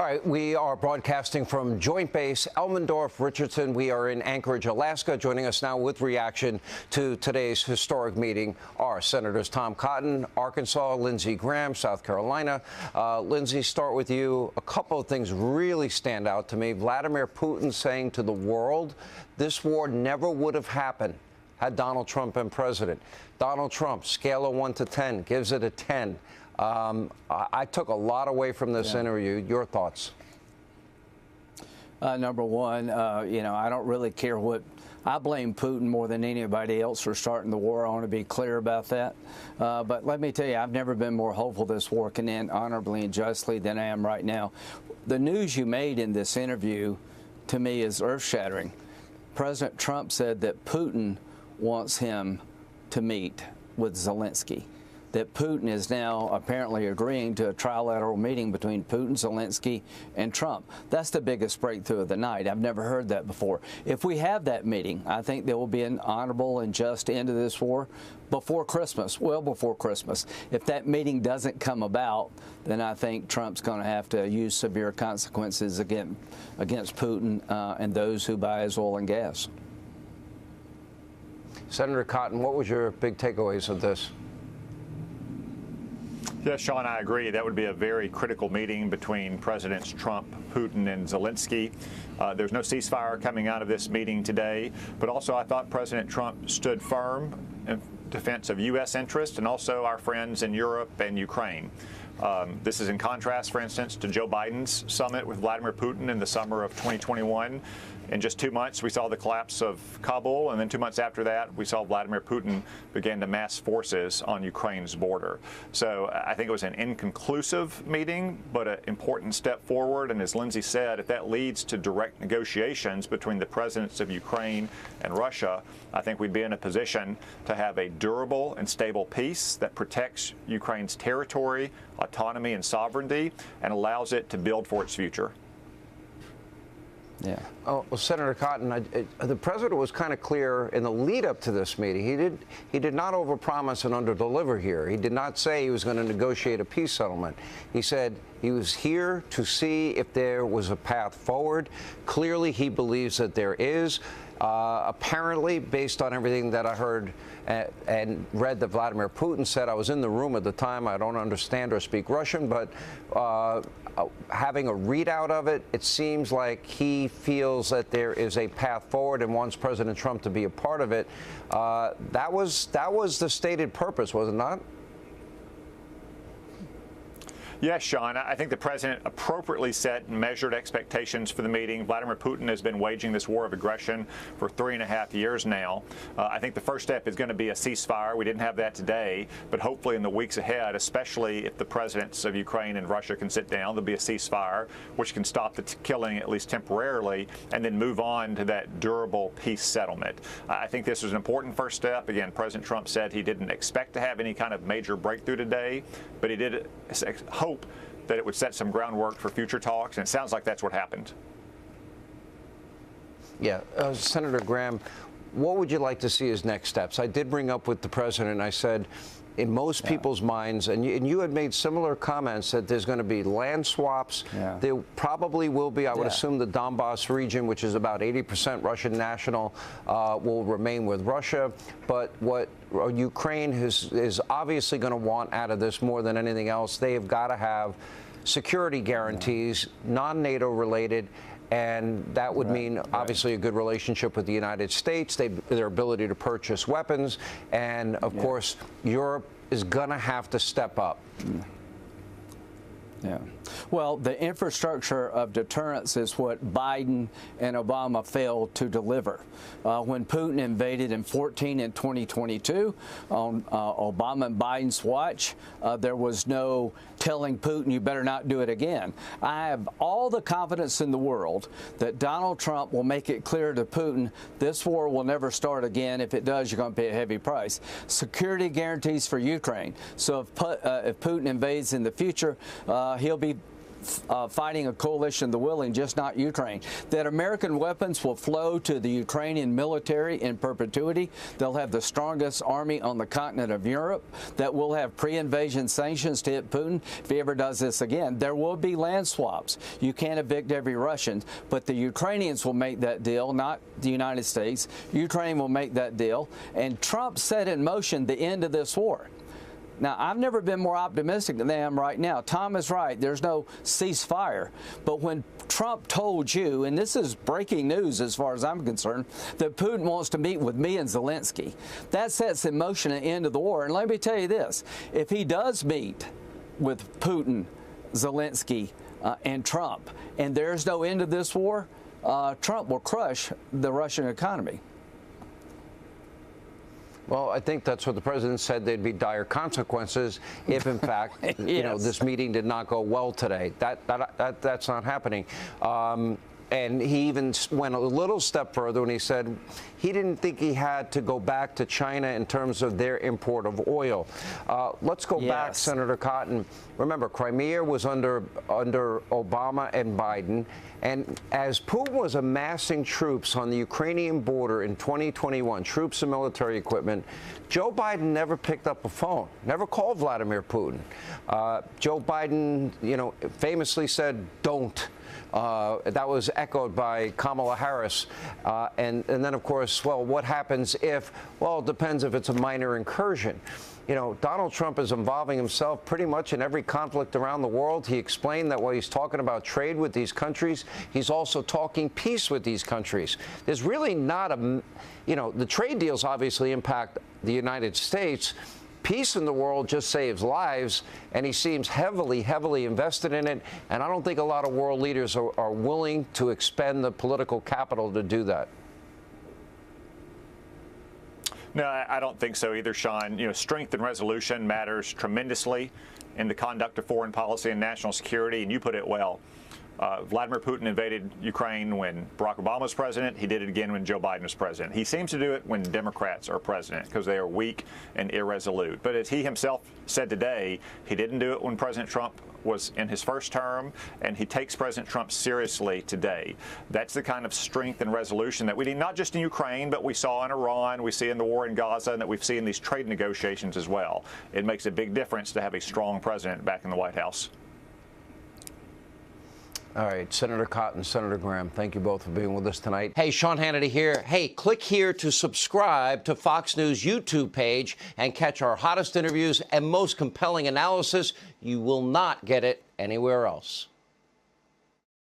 All right, we are broadcasting from Joint Base Elmendorf, Richardson. We are in Anchorage, Alaska. Joining us now with reaction to today's historic meeting are Senators Tom Cotton, Arkansas, Lindsey Graham, South Carolina. Lindsey, start with you. A couple of things really stand out to me. Vladimir Putin saying to the world, this war never would have happened had Donald Trump been president. Donald Trump, scale of 1 to 10, gives it a 10. I took a lot away from this interview. Your thoughts? Number one, I don't really care what. I blame Putin more than anybody else for starting the war. I want to be clear about that. But let me tell you, I've never been more hopeful this war can end honorably and justly than I am right now. The news you made in this interview, to me, is earth-shattering. President Trump said that Putin wants him to meet with Zelensky, that Putin is now apparently agreeing to a trilateral meeting between Putin, Zelensky, and Trump. That's the biggest breakthrough of the night. I've never heard that before. If we have that meeting, I think there will be an honorable and just end to this war before Christmas, well before Christmas. If that meeting doesn't come about, then I think Trump's going to have to use severe consequences against Putin and those who buy his oil and gas. Senator Cotton, what was your big takeaways of this? Yes, Sean, I agree. That would be a very critical meeting between Presidents Trump, Putin, and Zelensky. There's no ceasefire coming out of this meeting today, but also I thought President Trump stood firm in defense of U.S. interests and also our friends in Europe and Ukraine. This is in contrast, for instance, to Joe Biden's summit with Vladimir Putin in the summer of 2021. In just 2 months, we saw the collapse of Kabul, and then 2 months after that, we saw Vladimir Putin begin to mass forces on Ukraine's border. So I think it was an inconclusive meeting, but an important step forward. And as Lindsey said, if that leads to direct negotiations between the presidents of Ukraine and Russia, I think we'd be in a position to have a durable and stable peace that protects Ukraine's territory, autonomy, and sovereignty, and allows it to build for its future. Yeah. Oh, well, Senator Cotton, the president was kind of clear in the lead up to this meeting. He did not overpromise and underdeliver here. He did not say he was going to negotiate a peace settlement. He said he was here to see if there was a path forward. Clearly, he believes that there is. Apparently, based on everything that I heard and read that Vladimir Putin said, I was in the room at the time. I don't understand or speak Russian, but having a readout of it, it seems like he feels that there is a path forward and wants President Trump to be a part of it. That was the stated purpose, was it not? Yes, Sean. I think the president appropriately set and measured expectations for the meeting. Vladimir Putin has been waging this war of aggression for 3.5 years now. I think the first step is going to be a ceasefire. We didn't have that today, but hopefully in the weeks ahead, especially if the presidents of Ukraine and Russia can sit down, there'll be a ceasefire, which can stop the killing at least temporarily, and then move on to that durable peace settlement. I think this was an important first step. Again, President Trump said he didn't expect to have any kind of major breakthrough today, but he did hope that it would set some groundwork for future talks, and it sounds like that's what happened. Yeah. Senator Graham, what would you like to see as next steps? I did bring up with the president, I said, in most people's minds, and you had made similar comments, that there's going to be land swaps. There probably will be, I would assume, the Donbass region, which is about 80% Russian national, will remain with Russia. But what Ukraine is obviously going to want out of this more than anything else, they have got to have security guarantees, non-NATO related. And that would mean, obviously, a good relationship with the United States, their ability to purchase weapons. And, of course, Europe is going to have to step up. Yeah. Well, the infrastructure of deterrence is what Biden and Obama failed to deliver. When Putin invaded in 2014 and 2022, on Obama and Biden's watch, there was no telling Putin, you better not do it again. I have all the confidence in the world that Donald Trump will make it clear to Putin, this war will never start again. If it does, you're going to pay a heavy price. Security guarantees for Ukraine. So if Putin invades in the future, he'll be fighting a coalition of the willing, just not Ukraine. That American weapons will flow to the Ukrainian military in perpetuity. They'll have the strongest army on the continent of Europe. That we'll have pre-invasion sanctions to hit Putin if he ever does this again. There will be land swaps. You can't evict every Russian, but the Ukrainians will make that deal, not the United States. Ukraine will make that deal. And Trump set in motion the end of this war. Now, I've never been more optimistic than I am right now. Tom is right. There's no ceasefire. But when Trump told you, and this is breaking news as far as I'm concerned, that Putin wants to meet with me and Zelensky, that sets in motion an end of the war. And let me tell you this. If he does meet with Putin, Zelensky, and Trump, and there's no end of this war, Trump will crush the Russian economy. Well, I think that's what the president said. There'd be dire consequences if, in fact, Yes. you know, this meeting did not go well today. That's not happening. And he even went a little step further when he said he didn't think he had to go back to China in terms of their import of oil. Let's go back, Senator Cotton. Remember, Crimea was under Obama and Biden. And as Putin was amassing troops on the Ukrainian border in 2021, troops and military equipment, Joe Biden never picked up a phone, never called Vladimir Putin. Joe Biden, you know, famously said, "Don't." That was echoed by Kamala Harris. And then, of course, well, what happens if? Well, it depends if it's a minor incursion. You know, Donald Trump is involving himself pretty much in every conflict around the world. He explained that while he's talking about trade with these countries, he's also talking peace with these countries. There's really not a, you know, the trade deals obviously impact the United States. Peace in the world just saves lives, and he seems heavily, heavily invested in it. And I don't think a lot of world leaders are willing to expend the political capital to do that. No, I don't think so either, Sean. You know, strength and resolution matters tremendously in the conduct of foreign policy and national security, and you put it well. Vladimir Putin invaded Ukraine when Barack Obama was president. He did it again when Joe Biden was president. He seems to do it when Democrats are president because they are weak and irresolute. But as he himself said today, he didn't do it when President Trump was in his first term, and he takes President Trump seriously today. That's the kind of strength and resolution that we need, not just in Ukraine, but we saw in Iran, we see in the war in Gaza, and that we've seen in these trade negotiations as well. It makes a big difference to have a strong president back in the White House. All right, Senator Cotton, Senator Graham, thank you both for being with us tonight. Hey, Sean Hannity here. Hey, click here to subscribe to Fox News YouTube page and catch our hottest interviews and most compelling analysis. You will not get it anywhere else.